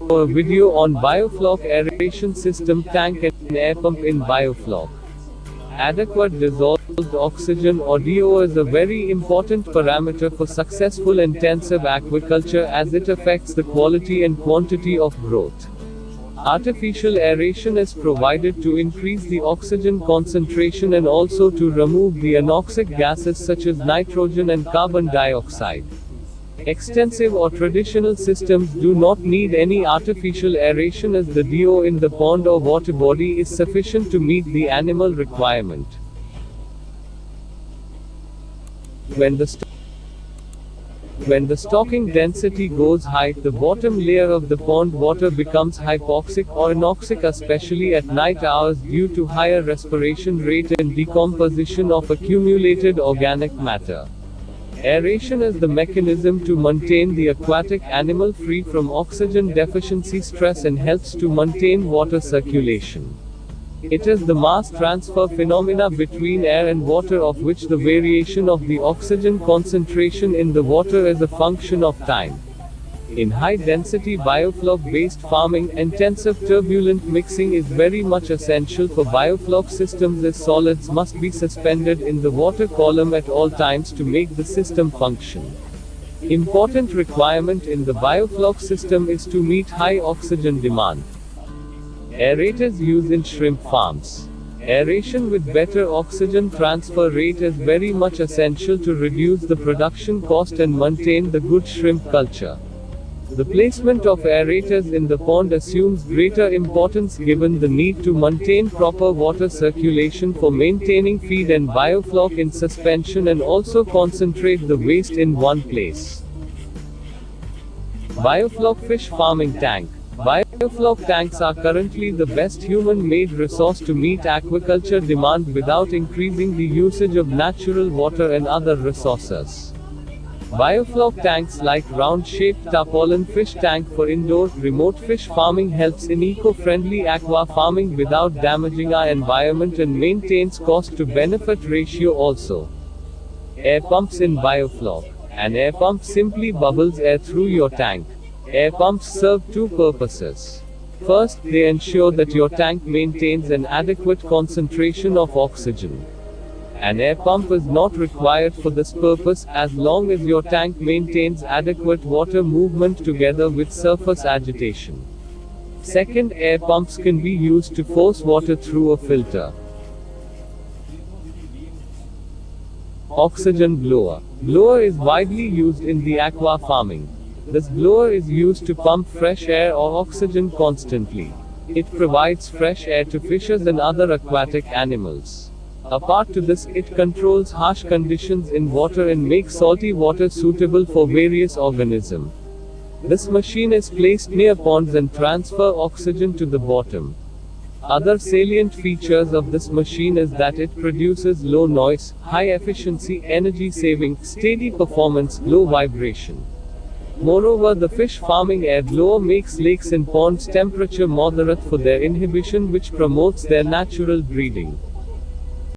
a video on Biofloc aeration system tank and air pump in Biofloc. Adequate dissolved oxygen or DO is a very important parameter for successful intensive aquaculture as it affects the quality and quantity of growth. Artificial aeration is provided to increase the oxygen concentration and also to remove the anoxic gases such as nitrogen and carbon dioxide. Extensive or traditional systems do not need any artificial aeration as the DO in the pond or water body is sufficient to meet the animal requirement. When the stocking density goes high, the bottom layer of the pond water becomes hypoxic or anoxic, especially at night hours due to higher respiration rate and decomposition of accumulated organic matter. Aeration is the mechanism to maintain the aquatic animal free from oxygen deficiency stress and helps to maintain water circulation. It is the mass transfer phenomena between air and water of which the variation of the oxygen concentration in the water is a function of time. In high-density biofloc-based farming, intensive turbulent mixing is very much essential for biofloc systems as solids must be suspended in the water column at all times to make the system function. Important requirement in the biofloc system is to meet high oxygen demand. Aerators used in shrimp farms. Aeration with better oxygen transfer rate is very much essential to reduce the production cost and maintain the good shrimp culture. The placement of aerators in the pond assumes greater importance given the need to maintain proper water circulation for maintaining feed and biofloc in suspension and also concentrate the waste in one place. Biofloc fish farming tank. Biofloc tanks are currently the best human-made resource to meet aquaculture demand without increasing the usage of natural water and other resources. Biofloc tanks like round-shaped tarpaulin fish tank for indoor, remote fish farming helps in eco-friendly aqua farming without damaging our environment and maintains cost-to-benefit ratio also. Air pumps in Biofloc. An air pump simply bubbles air through your tank. Air pumps serve two purposes. First, they ensure that your tank maintains an adequate concentration of oxygen. An air pump is not required for this purpose, as long as your tank maintains adequate water movement together with surface agitation. Second, air pumps can be used to force water through a filter. Oxygen blower. Blower is widely used in the aqua farming. This blower is used to pump fresh air or oxygen constantly. It provides fresh air to fishes and other aquatic animals. Apart to this, it controls harsh conditions in water and makes salty water suitable for various organisms. This machine is placed near ponds and transfer oxygen to the bottom. Other salient features of this machine is that it produces low noise, high efficiency, energy saving, steady performance, low vibration. Moreover, the fish farming air blower makes lakes and ponds temperature moderate for their inhibition, which promotes their natural breeding.